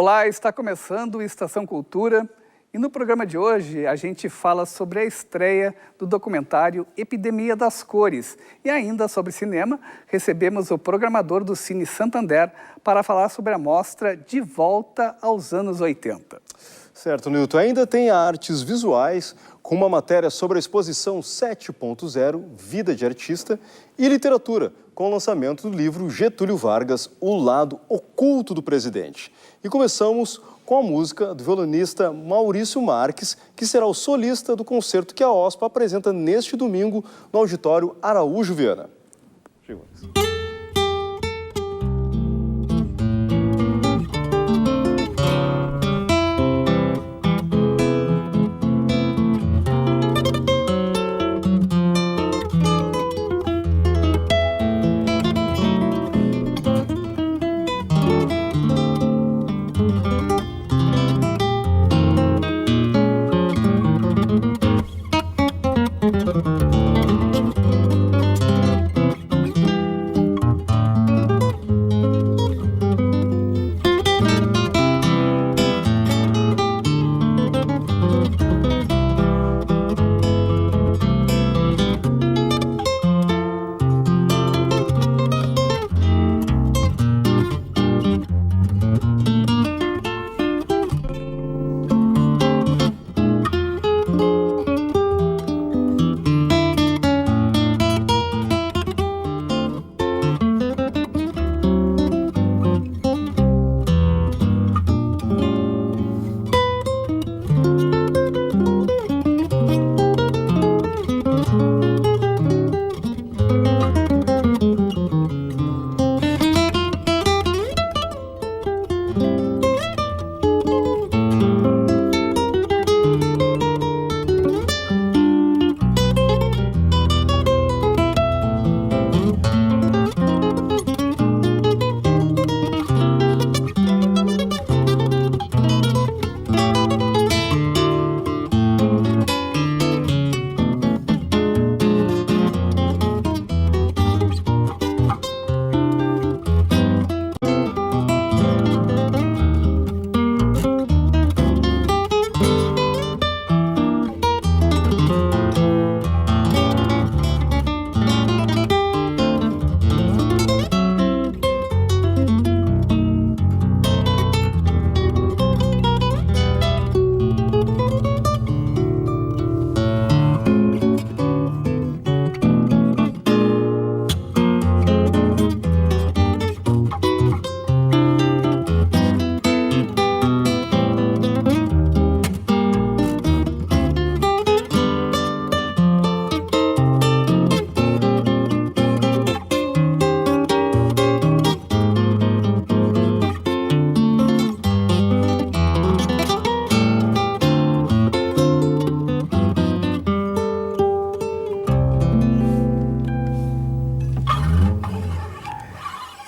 Olá, está começando o Estação Cultura e no programa de hoje a gente fala sobre a estreia do documentário Epidemia das Cores e ainda sobre cinema recebemos o programador do Cine Santander para falar sobre a mostra De Volta aos Anos 80. Certo, Nilton. Ainda tem artes visuais com uma matéria sobre a exposição 7.0 Vida de Artista e literatura com o lançamento do livro Getúlio Vargas, O Lado Oculto do Presidente. E começamos com a música do violonista Maurício Marques, que será o solista do concerto que a OSPA apresenta neste domingo no Auditório Araújo Viana.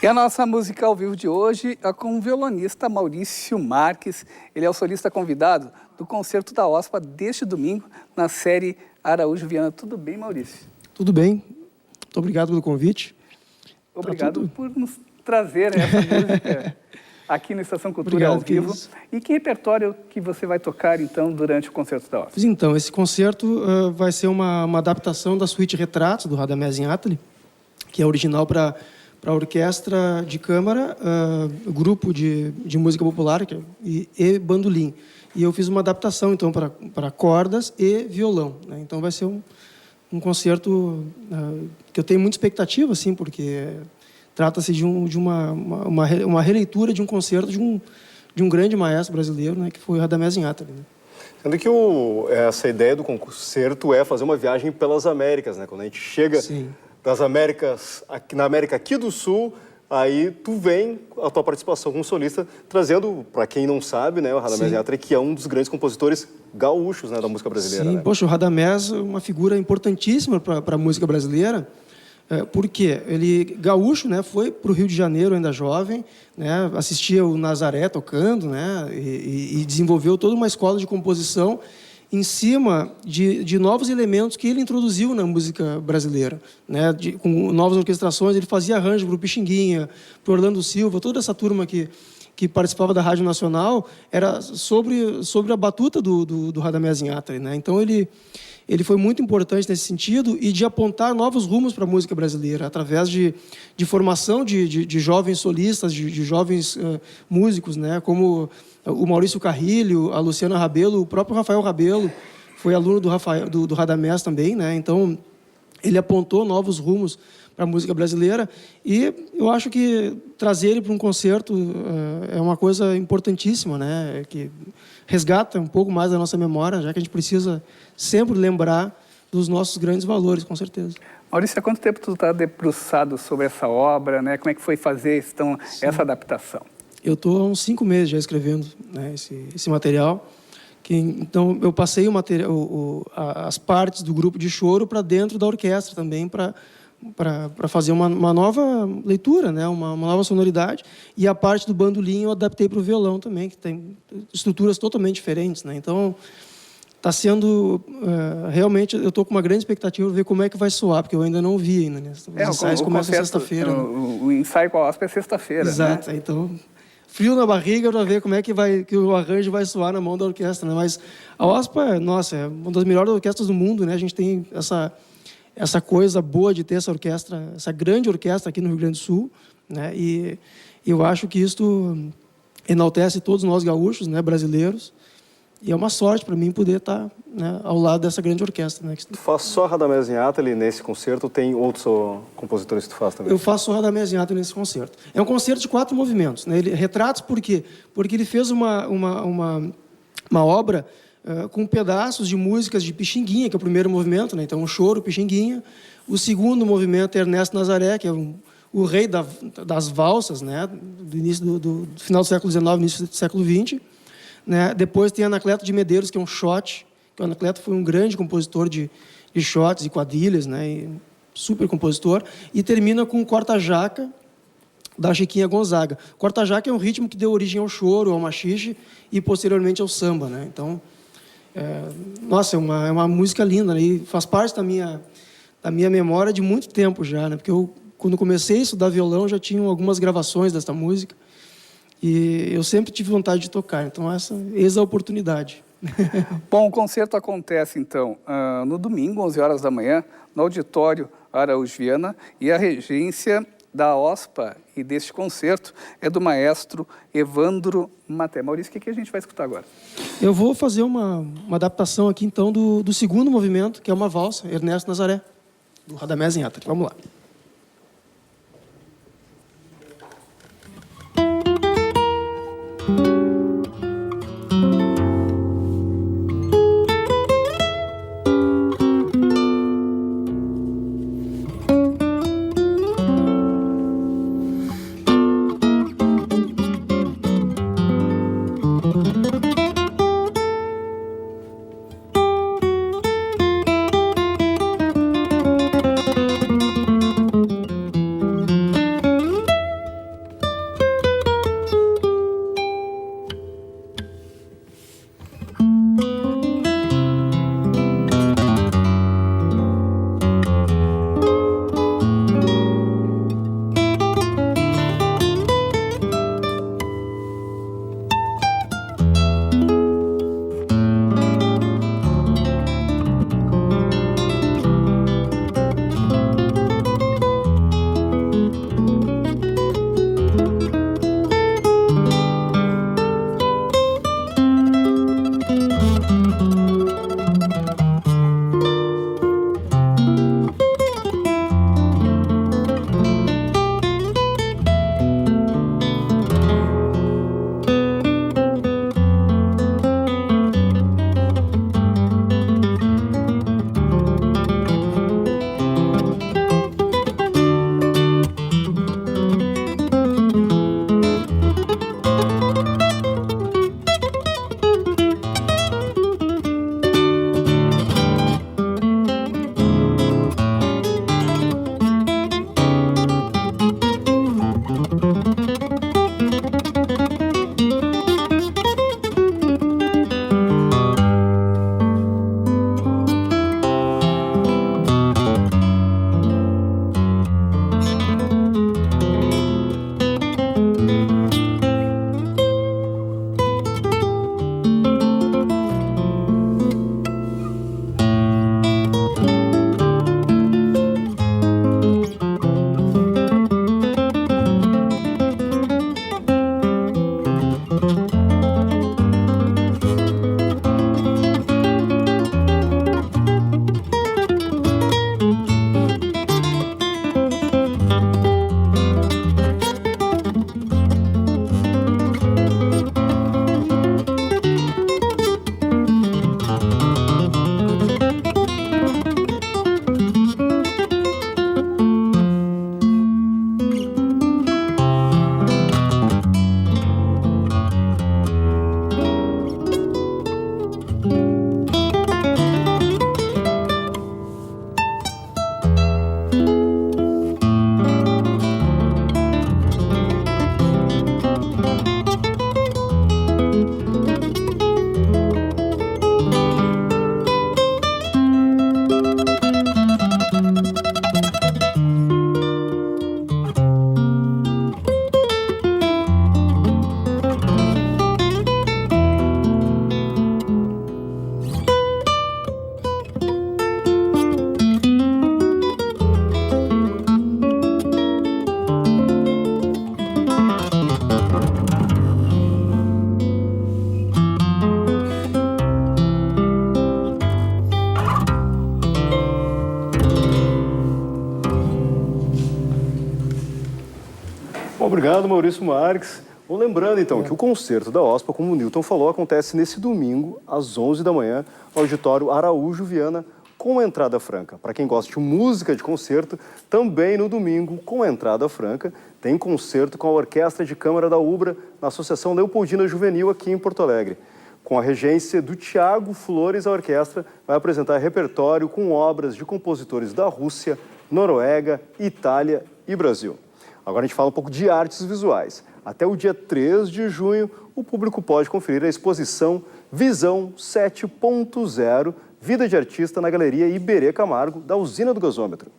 E a nossa música ao vivo de hoje é com o violonista Maurício Marques. Ele é o solista convidado do concerto da OSPA deste domingo na série Araújo Viana. Tudo bem, Maurício? Tudo bem. Muito obrigado pelo convite. Obrigado por nos trazer essa música aqui no Estação Cultura Obrigado, ao vivo. queridos. E que repertório que você vai tocar, então, durante o concerto da OSPA? Então, esse concerto vai ser uma adaptação da suíte Retratos, do Radamés Inátali, que é original para orquestra de câmara, grupo de música popular e bandolim. E eu fiz uma adaptação, então, para cordas e violão, né? Então, vai ser um concerto que eu tenho muita expectativa, assim, porque trata-se de uma releitura de um concerto de um grande maestro brasileiro, né, que foi o Radamés Inátali, né? Sendo que essa ideia do concerto é fazer uma viagem pelas Américas, né? Quando a gente chega das Américas, na América aqui do Sul, aí tu vem a tua participação como solista, trazendo, para quem não sabe, né, o Radamés Inátali, que é um dos grandes compositores gaúchos, né, da música brasileira. Sim, né? Poxa, o Radamés é uma figura importantíssima para a música brasileira, porque ele, gaúcho, né, foi para o Rio de Janeiro ainda jovem, né, assistia o Nazaré tocando, né, e desenvolveu toda uma escola de composição em cima de novos elementos que ele introduziu na música brasileira, né, com novas orquestrações. Ele fazia arranjo para o Pixinguinha, para o Orlando Silva, toda essa turma que que participava da Rádio Nacional, era sobre a batuta do Radamés Inhatali, né? Então ele foi muito importante nesse sentido e de apontar novos rumos para a música brasileira, através de formação de jovens solistas, de jovens músicos, né? Como o Maurício Carrilho, a Luciana Rabelo, o próprio Rafael Rabelo foi aluno do Radamés também, né? Então, ele apontou novos rumos para a música brasileira e eu acho que trazer ele para um concerto é uma coisa importantíssima, né? Que resgata um pouco mais da nossa memória, já que a gente precisa sempre lembrar dos nossos grandes valores, com certeza. Maurício, há quanto tempo tu está debruçado sobre essa obra, né? Como é que foi fazer essa adaptação? Eu estou há uns 5 meses já escrevendo, né, esse material. Então, eu passei as partes do grupo de choro para dentro da orquestra também, para fazer uma nova leitura, né, uma nova sonoridade. E a parte do bandolim eu adaptei para o violão também, que tem estruturas totalmente diferentes, né? Então, está sendo... realmente, eu estou com uma grande expectativa de ver como é que vai soar, porque eu ainda não vi ainda, né? Os ensaios começam sexta-feira. O ensaio com a OSP é sexta-feira, exato, né? Então... frio na barriga para ver como é que o arranjo vai soar na mão da orquestra, né? Mas a OSPA, nossa, é uma das melhores orquestras do mundo, né? A gente tem essa coisa boa de ter essa orquestra, essa grande orquestra aqui no Rio Grande do Sul, né? E eu acho que isto enaltece todos nós gaúchos, né, brasileiros. E é uma sorte para mim poder estar, né, ao lado dessa grande orquestra, né? Tu faz só Radamés Inhatali nesse concerto ou tem outros compositores que tu faz também? Eu faço só Radamés Inhatali nesse concerto. É um concerto de 4 movimentos, né? Retratos por quê? Porque ele fez uma obra com pedaços de músicas de Pixinguinha, que é o primeiro movimento, né? Então, o choro, Pixinguinha. O segundo movimento é Ernesto Nazaré, que é o rei das valsas, né? Do início do final do século XIX, início do século XX. Né? Depois tem Anacleto de Medeiros, que é um shot, que o Anacleto foi um grande compositor de shots e quadrilhas, né? E super compositor. E termina com o Corta-Jaca, da Chiquinha Gonzaga. Corta-Jaca é um ritmo que deu origem ao choro, ao machixe e posteriormente ao samba, né? Então, nossa, é uma música linda, né? E faz parte da minha memória de muito tempo já, né? Porque quando comecei a estudar violão, já tinham algumas gravações dessa música. E eu sempre tive vontade de tocar, então eis a oportunidade. Bom, o concerto acontece, então, no domingo, 11 horas da manhã, no auditório Araújo Viana, e a regência da OSPA e deste concerto é do maestro Evandro Maté. Maurício, o que a gente vai escutar agora? Eu vou fazer uma adaptação aqui, então, do segundo movimento, que é uma valsa, Ernesto Nazaré, do Radamés Inhatali. Vamos lá. Obrigado, Maurício Marques. Bom, lembrando, então, que o concerto da OSPA, como o Newton falou, acontece nesse domingo, às 11 da manhã, no auditório Araújo Viana, com entrada franca. Para quem gosta de música de concerto, também no domingo, com entrada franca, tem concerto com a Orquestra de Câmara da UBRA, na Associação Leopoldina Juvenil, aqui em Porto Alegre. Com a regência do Tiago Flores, a orquestra vai apresentar repertório com obras de compositores da Rússia, Noruega, Itália e Brasil. Agora a gente fala um pouco de artes visuais. Até o dia 3 de junho, o público pode conferir a exposição Visão 7.0, Vida de Artista, na Galeria Iberê Camargo, da Usina do Gasômetro.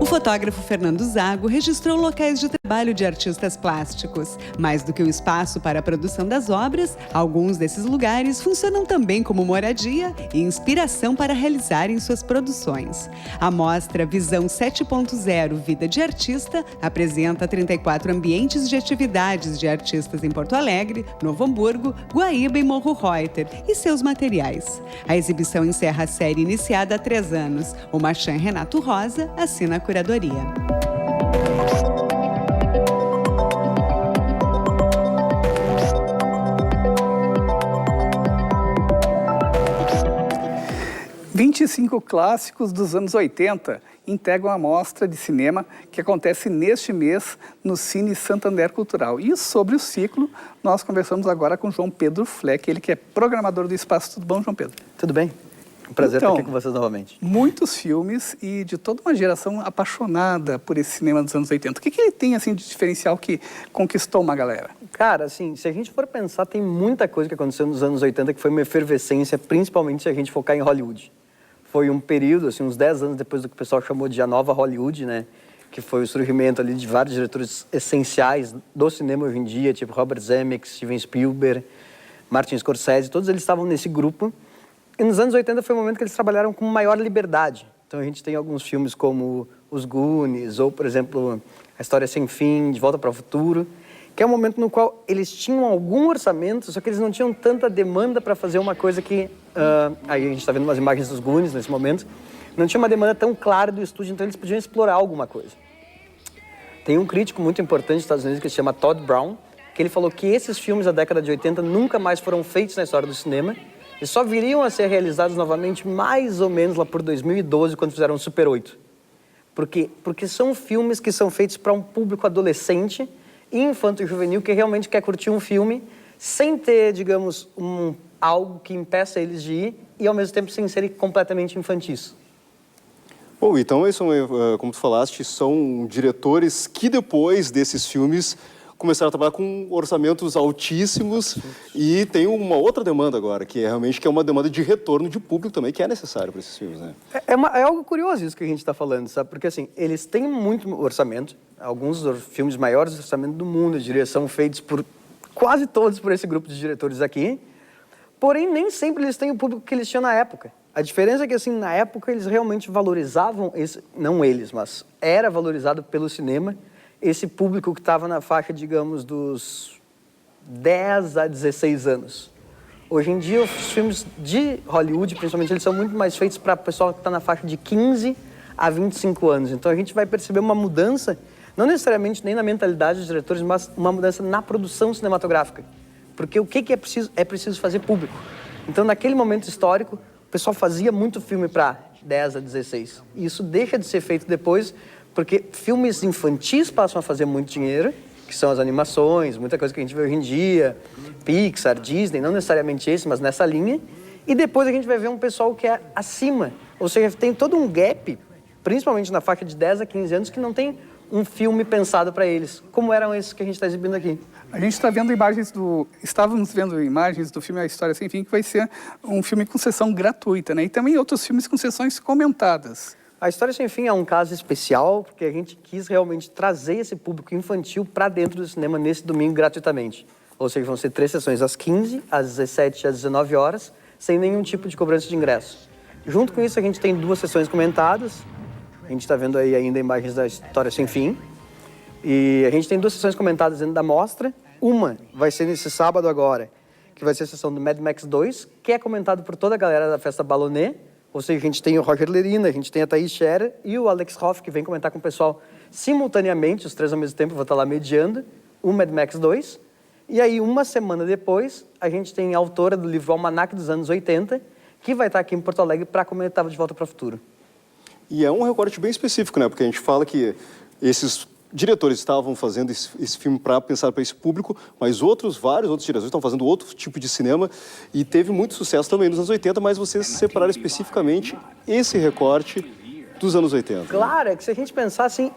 O fotógrafo Fernando Zago registrou locais de trabalho de artistas plásticos. Mais do que o espaço para a produção das obras, alguns desses lugares funcionam também como moradia e inspiração para realizarem suas produções. A mostra Visão 7.0 Vida de Artista apresenta 34 ambientes de atividades de artistas em Porto Alegre, Novo Hamburgo, Guaíba e Morro Reuter e seus materiais. A exibição encerra a série iniciada há 3 anos. O marchand Renato Rosa assina a curadoria. 25 clássicos dos anos 80 integram a mostra de cinema que acontece neste mês no Cine Santander Cultural. E sobre o ciclo, nós conversamos agora com João Pedro Fleck, ele que é programador do Espaço. Tudo bom, João Pedro? Tudo bem. Um prazer estar aqui com vocês novamente. Muitos filmes e de toda uma geração apaixonada por esse cinema dos anos 80. O que ele tem assim de diferencial que conquistou uma galera? Cara, assim, se a gente for pensar, tem muita coisa que aconteceu nos anos 80 que foi uma efervescência, principalmente se a gente focar em Hollywood. Foi um período, assim, uns 10 anos depois do que o pessoal chamou de a nova Hollywood, né? Que foi o surgimento ali de vários diretores essenciais do cinema hoje em dia, tipo Robert Zemeckis, Steven Spielberg, Martin Scorsese, todos eles estavam nesse grupo. E nos anos 80 foi o momento que eles trabalharam com maior liberdade. Então a gente tem alguns filmes como Os Goonies, ou, por exemplo, A História Sem Fim, De Volta para o Futuro, que é um momento no qual eles tinham algum orçamento, só que eles não tinham tanta demanda para fazer uma coisa que... aí a gente está vendo umas imagens dos Goonies nesse momento. Não tinha uma demanda tão clara do estúdio, então eles podiam explorar alguma coisa. Tem um crítico muito importante dos Estados Unidos que se chama Todd Brown, que ele falou que esses filmes da década de 80 nunca mais foram feitos na história do cinema e só viriam a ser realizados novamente mais ou menos lá por 2012, quando fizeram o Super 8. Por quê? Porque são filmes que são feitos para um público adolescente e infanto-juvenil que realmente quer curtir um filme sem ter, digamos, algo que impeça eles de ir e, ao mesmo tempo, sem serem completamente infantis. Bom, então, como tu falaste, são diretores que depois desses filmes começaram a trabalhar com orçamentos altíssimos e tem uma outra demanda agora, que é realmente uma demanda de retorno de público também, que é necessário para esses filmes, né? É algo curioso isso que a gente está falando, sabe? Porque, assim, eles têm muito orçamento, alguns dos filmes maiores do orçamento do mundo, eu diria, são feitos por quase todos por esse grupo de diretores aqui, porém, nem sempre eles têm o público que eles tinham na época. A diferença é que, assim, na época eles realmente valorizavam, não eles, mas era valorizado pelo cinema, esse público que estava na faixa, digamos, dos 10 a 16 anos. Hoje em dia, os filmes de Hollywood, principalmente, eles são muito mais feitos para o pessoal que está na faixa de 15 a 25 anos. Então, a gente vai perceber uma mudança, não necessariamente nem na mentalidade dos diretores, mas uma mudança na produção cinematográfica. Porque o que é preciso? É preciso fazer público. Então, naquele momento histórico, o pessoal fazia muito filme para 10 a 16. E isso deixa de ser feito depois, porque filmes infantis passam a fazer muito dinheiro, que são as animações, muita coisa que a gente vê hoje em dia, Pixar, Disney, não necessariamente esse, mas nessa linha. E depois a gente vai ver um pessoal que é acima. Ou seja, tem todo um gap, principalmente na faixa de 10 a 15 anos, que não tem um filme pensado para eles, como eram esses que a gente está exibindo aqui. A gente está vendo estávamos vendo imagens do filme A História Sem Fim, que vai ser um filme com sessão gratuita, né? E também outros filmes com sessões comentadas. A História Sem Fim é um caso especial, porque a gente quis realmente trazer esse público infantil para dentro do cinema nesse domingo gratuitamente. Ou seja, vão ser 3 sessões, às 15, às 17 e às 19 horas, sem nenhum tipo de cobrança de ingresso. Junto com isso, a gente tem 2 sessões comentadas. A gente está vendo aí ainda imagens da História Sem Fim. E a gente tem 2 sessões comentadas dentro da mostra. Uma vai ser nesse sábado agora, que vai ser a sessão do Mad Max 2, que é comentado por toda a galera da Festa Ballonnet. Ou seja, a gente tem o Roger Lerina, a gente tem a Thaís Scherer e o Alex Hoff, que vem comentar com o pessoal simultaneamente, os 3 ao mesmo tempo, eu vou estar lá mediando, o Mad Max 2. E aí, uma semana depois, a gente tem a autora do livro Almanac dos anos 80, que vai estar aqui em Porto Alegre para comentar De Volta para o Futuro. E é um recorte bem específico, né? Porque a gente fala que esses diretores estavam fazendo esse filme para pensar para esse público, mas vários outros diretores estão fazendo outro tipo de cinema e teve muito sucesso também nos anos 80, mas vocês separaram especificamente esse recorte dos anos 80. Claro, é que se a gente pensar assim,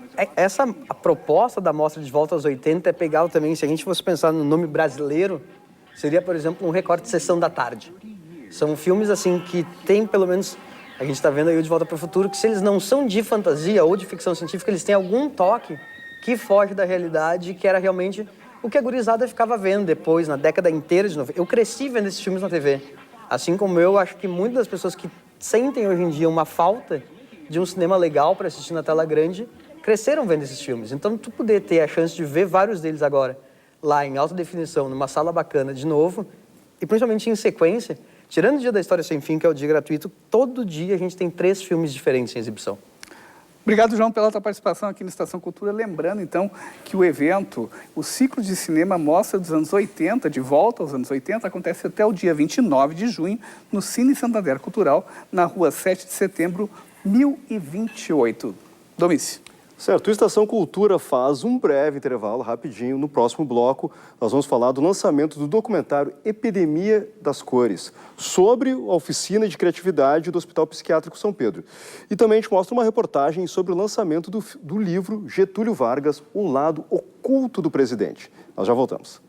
a proposta da Mostra de Volta aos 80 é pegar também, se a gente fosse pensar no nome brasileiro, seria, por exemplo, um recorte de Sessão da Tarde. São filmes assim que tem pelo menos, a gente está vendo aí o De Volta para o Futuro, que se eles não são de fantasia ou de ficção científica, eles têm algum toque que foge da realidade, que era realmente o que a gurizada ficava vendo depois, na década inteira de 90. Eu cresci vendo esses filmes na TV. Assim como eu, acho que muitas das pessoas que sentem hoje em dia uma falta de um cinema legal para assistir na tela grande, cresceram vendo esses filmes. Então, tu poder ter a chance de ver vários deles agora, lá em alta definição, numa sala bacana de novo, e principalmente em sequência, tirando o Dia da História Sem Fim, que é o dia gratuito, todo dia a gente tem 3 filmes diferentes em exibição. Obrigado, João, pela tua participação aqui no Estação Cultura. Lembrando, então, que o evento, o ciclo de cinema Mostra dos anos 80, de volta aos anos 80, acontece até o dia 29 de junho, no Cine Santander Cultural, na rua 7 de setembro, 1028. Domício. Certo, o Estação Cultura faz um breve intervalo, rapidinho. No próximo bloco, nós vamos falar do lançamento do documentário Epidemia das Cores, sobre a oficina de criatividade do Hospital Psiquiátrico São Pedro. E também a gente mostra uma reportagem sobre o lançamento do livro Getúlio Vargas, O Lado Oculto do Presidente. Nós já voltamos.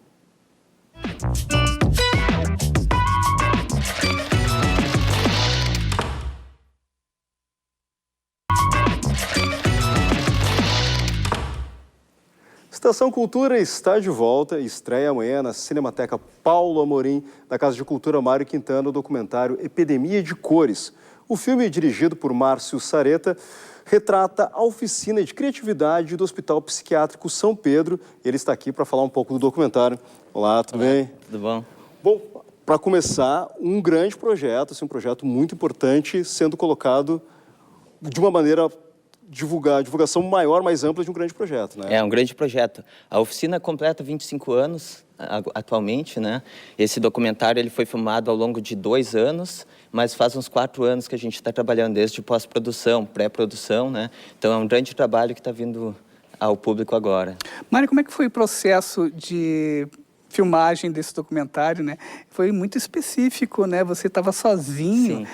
Estação Cultura está de volta e estreia amanhã na Cinemateca Paulo Amorim, na Casa de Cultura Mário Quintana, o documentário Epidemia de Cores. O filme, dirigido por Márcio Sareta, retrata a oficina de criatividade do Hospital Psiquiátrico São Pedro. Ele está aqui para falar um pouco do documentário. Olá, tudo bem? Tudo bom? Bom, para começar, um grande projeto, assim, um projeto muito importante, sendo colocado de uma maneira divulgação maior, mais ampla de um grande projeto, né? É um grande projeto. A oficina completa 25 anos atualmente, né? Esse documentário ele foi filmado ao longo de 2 anos, mas faz uns 4 anos que a gente está trabalhando desde pós-produção, pré-produção, né? Então é um grande trabalho que está vindo ao público agora. Mário, como é que foi o processo de filmagem desse documentário, né? Foi muito específico, né? Você estava sozinho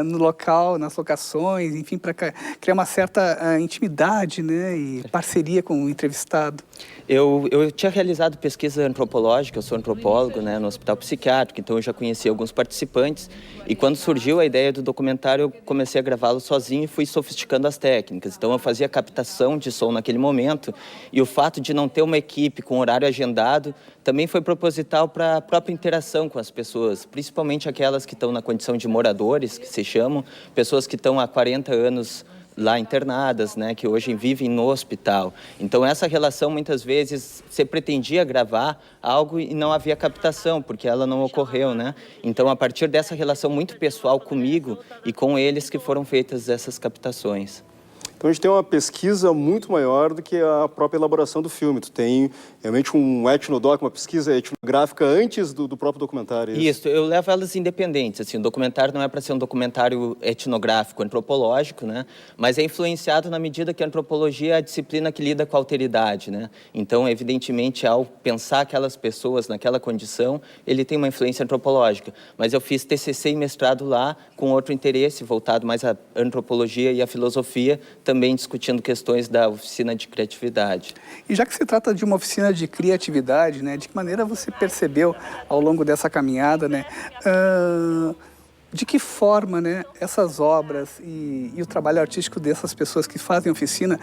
no local, nas locações, enfim, para criar uma certa intimidade, né? E parceria com o entrevistado. Eu tinha realizado pesquisa antropológica, eu sou antropólogo, né, no Hospital Psiquiátrico, então eu já conheci alguns participantes. E quando surgiu a ideia do documentário, eu comecei a gravá-lo sozinho e fui sofisticando as técnicas. Então eu fazia captação de som naquele momento e o fato de não ter uma equipe com horário agendado também foi proposital para a própria interação com as pessoas, principalmente aquelas que estão na condição de moradores, que se chamam, pessoas que estão há 40 anos lá internadas, né, que hoje vivem no hospital. Então essa relação muitas vezes você pretendia gravar algo e não havia captação, porque ela não ocorreu, né? Então a partir dessa relação muito pessoal comigo e com eles que foram feitas essas captações. Então a gente tem uma pesquisa muito maior do que a própria elaboração do filme. Tu tem realmente um etnodoc, uma pesquisa etnográfica antes do próprio documentário. Isso, eu levo elas independentes. Assim, o documentário não é para ser um documentário etnográfico, antropológico, né? Mas é influenciado na medida que a antropologia é a disciplina que lida com a alteridade, né? Então, evidentemente, ao pensar aquelas pessoas naquela condição, ele tem uma influência antropológica. Mas eu fiz TCC e mestrado lá com outro interesse, voltado mais à antropologia e à filosofia, também discutindo questões da oficina de criatividade. E já que se trata de uma oficina de criatividade, né, de que maneira você percebeu ao longo dessa caminhada, né, de que forma, né, essas obras e o trabalho artístico dessas pessoas que fazem oficina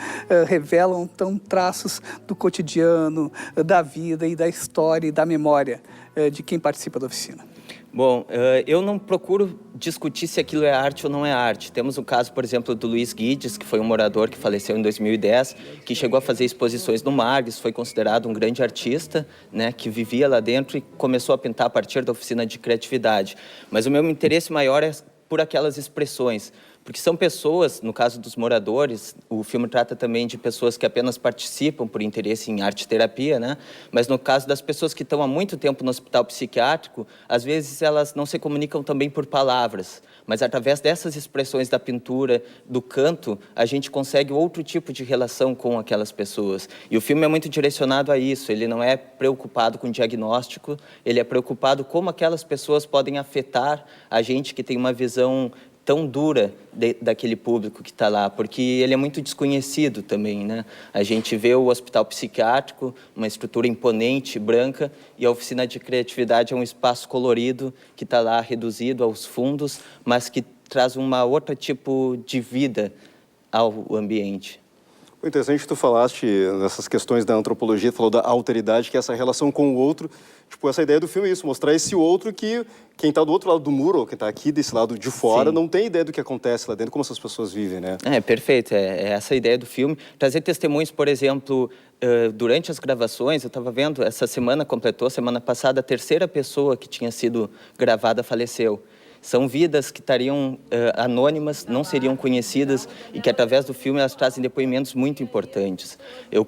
revelam tão traços do cotidiano, da vida e da história e da memória de quem participa da oficina? Bom, eu não procuro discutir se aquilo é arte ou não é arte. Temos o caso, por exemplo, do Luiz Guides, que foi um morador que faleceu em 2010, que chegou a fazer exposições no Margs, foi considerado um grande artista, né, que vivia lá dentro e começou a pintar a partir da oficina de criatividade. Mas o meu interesse maior é por aquelas expressões, Porque são pessoas, no caso dos moradores, o filme trata também de pessoas que apenas participam por interesse em arte-terapia, né? Mas no caso das pessoas que estão há muito tempo no hospital psiquiátrico, às vezes elas não se comunicam também por palavras, mas através dessas expressões da pintura, do canto, a gente consegue outro tipo de relação com aquelas pessoas. E o filme é muito direcionado a isso, ele não é preocupado com diagnóstico, ele é preocupado como aquelas pessoas podem afetar a gente que tem uma visão tão dura daquele público que está lá, porque ele é muito desconhecido também, né? A gente vê o hospital psiquiátrico, uma estrutura imponente, branca, e a oficina de criatividade é um espaço colorido que está lá reduzido aos fundos, mas que traz uma outra tipo de vida ao ambiente. O interessante que tu falaste nessas questões da antropologia, falou da alteridade, que é essa relação com o outro. Tipo, essa ideia do filme é isso, mostrar esse outro que quem está do outro lado do muro, ou quem está aqui desse lado de fora, não tem ideia do que acontece lá dentro, como essas pessoas vivem, né? Perfeito. É essa a ideia do filme. Trazer testemunhos, por exemplo, durante as gravações, eu estava vendo, essa semana completou, semana passada, a terceira pessoa que tinha sido gravada faleceu. São vidas que estariam anônimas, não seriam conhecidas e que, através do filme, elas trazem depoimentos muito importantes. Eu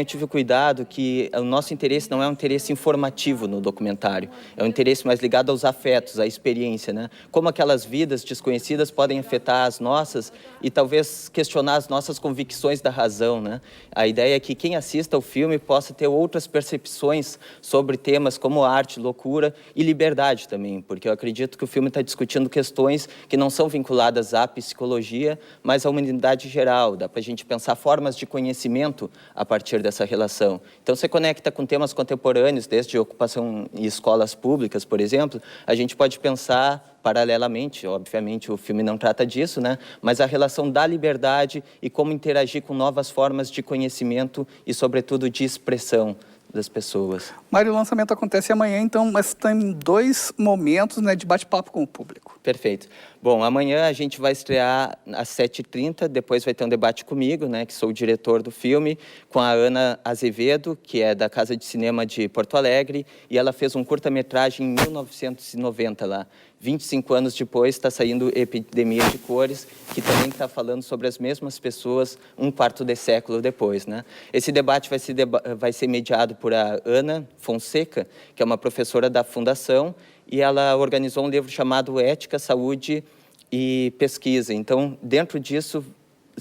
tive cuidado que o nosso interesse não é um interesse informativo no documentário, é um interesse mais ligado aos afetos, à experiência, né? Como aquelas vidas desconhecidas podem afetar as nossas e talvez questionar as nossas convicções da razão, né? A ideia é que quem assista ao filme possa ter outras percepções sobre temas como arte, loucura e liberdade também, porque eu acredito que o filme está discutindo questões que não são vinculadas à psicologia, mas à humanidade geral. Dá para a gente pensar formas de conhecimento a partir dessa relação. Então, você conecta com temas contemporâneos, desde ocupação em escolas públicas, por exemplo, a gente pode pensar paralelamente, obviamente o filme não trata disso, né? Mas a relação da liberdade e como interagir com novas formas de conhecimento e, sobretudo, de expressão das pessoas. Mário, o lançamento acontece amanhã, então, mas tem 2 momentos, né, de bate-papo com o público. Perfeito. Bom, amanhã a gente vai estrear às 7h30, depois vai ter um debate comigo, né, que sou o diretor do filme, com a Ana Azevedo, que é da Casa de Cinema de Porto Alegre, e ela fez um curta-metragem em 1990 lá. 25 anos depois está saindo Epidemia de Cores, que também está falando sobre as mesmas pessoas um quarto de século depois, né? Esse debate vai ser mediado por a Ana Fonseca, que é uma professora da Fundação, e ela organizou um livro chamado Ética, Saúde e Pesquisa. Então, dentro disso,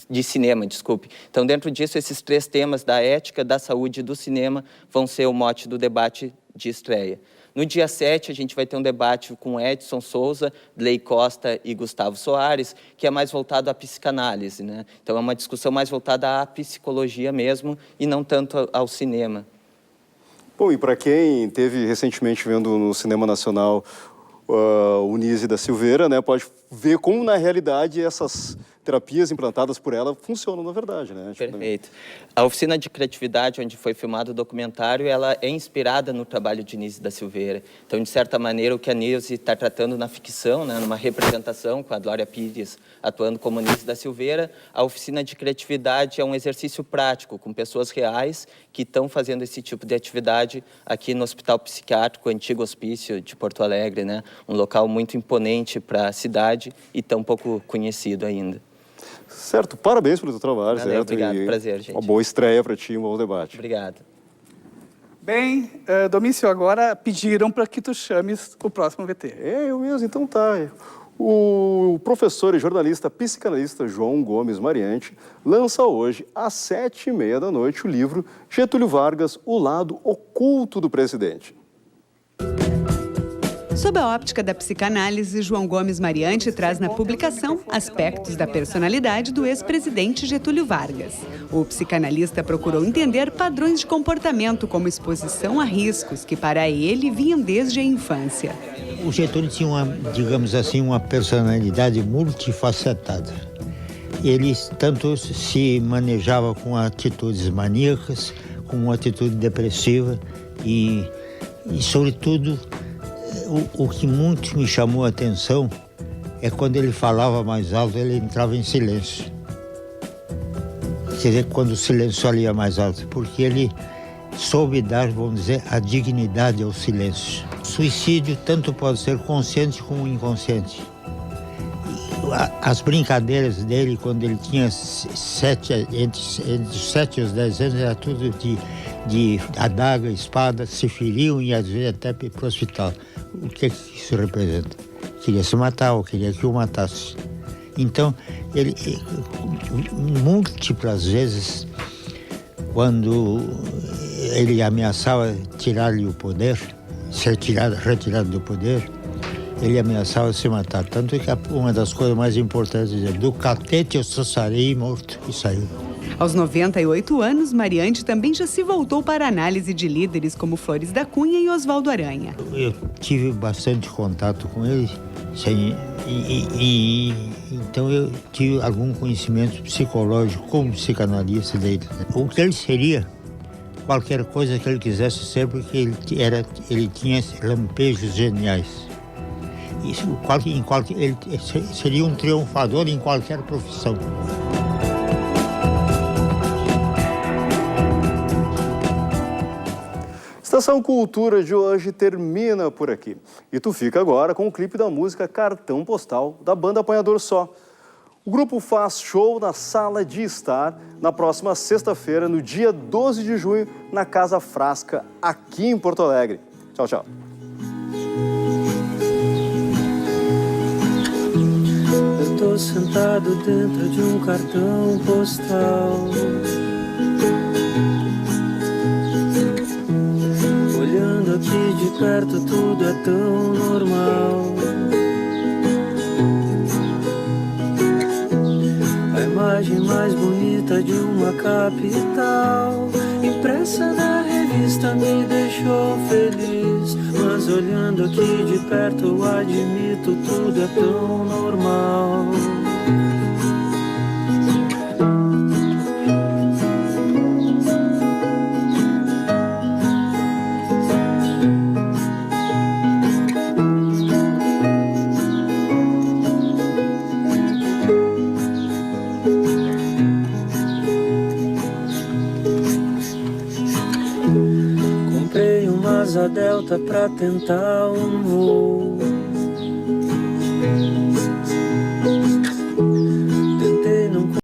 de cinema, desculpe. Então, dentro disso, esses 3 temas da ética, da saúde e do cinema vão ser o mote do debate de estreia. No dia 7, a gente vai ter um debate com Edson Souza, Lei Costa e Gustavo Soares, que é mais voltado à psicanálise, né? Então, é uma discussão mais voltada à psicologia mesmo e não tanto ao cinema. Bom, e para quem teve recentemente vendo no Cinema Nacional o Nise da Silveira, né, pode ver como, na realidade, essas terapias implantadas por ela funcionam na verdade, né? Perfeito. A oficina de criatividade, onde foi filmado o documentário, ela é inspirada no trabalho de Nise da Silveira. Então, de certa maneira, o que a Nise está tratando na ficção, né, numa representação com a Glória Pires atuando como Nise da Silveira, a oficina de criatividade é um exercício prático, com pessoas reais que estão fazendo esse tipo de atividade aqui no Hospital Psiquiátrico, antigo hospício de Porto Alegre, né? Um local muito imponente para a cidade e tão pouco conhecido ainda. Certo, parabéns pelo teu trabalho. Valeu, certo? obrigado, E prazer, gente. Uma boa estreia para ti, um bom debate. Obrigado. Bem, Domício, agora pediram para que tu chames o próximo VT. É, eu mesmo, então tá. O professor e jornalista psicanalista João Gomes Mariante lança hoje, às 7h30 da noite, o livro Getúlio Vargas, O Lado Oculto do Presidente. Sob a óptica da psicanálise, João Gomes Mariante traz na publicação aspectos da personalidade do ex-presidente Getúlio Vargas. O psicanalista procurou entender padrões de comportamento como exposição a riscos que para ele vinham desde a infância. O Getúlio tinha digamos assim, uma personalidade multifacetada. Ele tanto se manejava com atitudes maníacas, com uma atitude depressiva e sobretudo, o que muito me chamou a atenção é quando ele falava mais alto, ele entrava em silêncio. Quer dizer, quando o silêncio saía mais alto, porque ele soube dar, vamos dizer, a dignidade ao silêncio. Suicídio tanto pode ser consciente como inconsciente. As brincadeiras dele, quando ele tinha entre 7 e os 10 anos, era tudo de adaga, espada, se feriam e às vezes até para o hospital. O que isso representa? Queria se matar ou queria que o matasse. Então, ele múltiplas vezes, quando ele ameaçava tirar-lhe o poder, ser retirado do poder, ele ameaçava se matar. Tanto que uma das coisas mais importantes é: do catete eu só sarei morto. E saiu. Aos 98 anos, Mariante também já se voltou para a análise de líderes como Flores da Cunha e Oswaldo Aranha. Eu tive bastante contato com ele, então eu tive algum conhecimento psicológico como psicanalista dele. O que ele seria, qualquer coisa que ele quisesse ser, porque ele tinha lampejos geniais. Ele seria um triunfador em qualquer profissão. Estação Cultura de hoje termina por aqui. E tu fica agora com o clipe da música Cartão Postal, da banda Apanhador Só. O grupo faz show na Sala de Estar na próxima sexta-feira, no dia 12 de junho, na Casa Frasca, aqui em Porto Alegre. Tchau, tchau. Eu tô sentado dentro de um cartão postal, olhando aqui de perto, tudo é tão normal. A imagem mais bonita de uma capital, impressa na revista, me deixou feliz. Mas olhando aqui de perto, eu admito, tudo é tão normal. Asa delta pra tentar um voo,